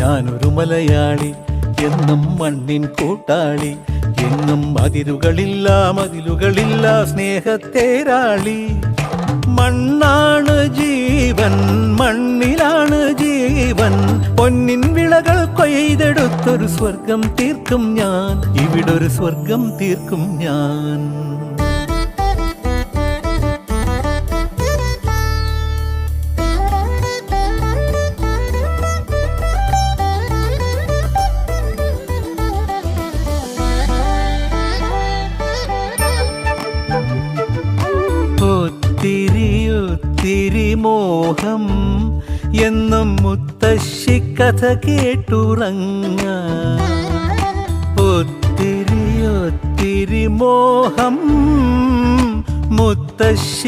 ഞാനൊരു മലയാളി, എന്നും മണ്ണിൻ കൂട്ടാളി, എങ്ങും മതിലുകളില്ല സ്നേഹത്തേരാളി. മണ്ണാണ് ജീവൻ, മണ്ണിലാണ് ജീവൻ, പൊന്നിൻ വിളകൾ കൊയ്തെടുത്തൊരു സ്വർഗം തീർക്കും ഞാൻ, ഇവിടൊരു സ്വർഗം തീർക്കും ഞാൻ. ഒത്തിരി മോഹം എന്നും മുത്തശ്ശി കഥ കേട്ടുറങ്ങ. ഒത്തിരി മോഹം മുത്തശ്ശി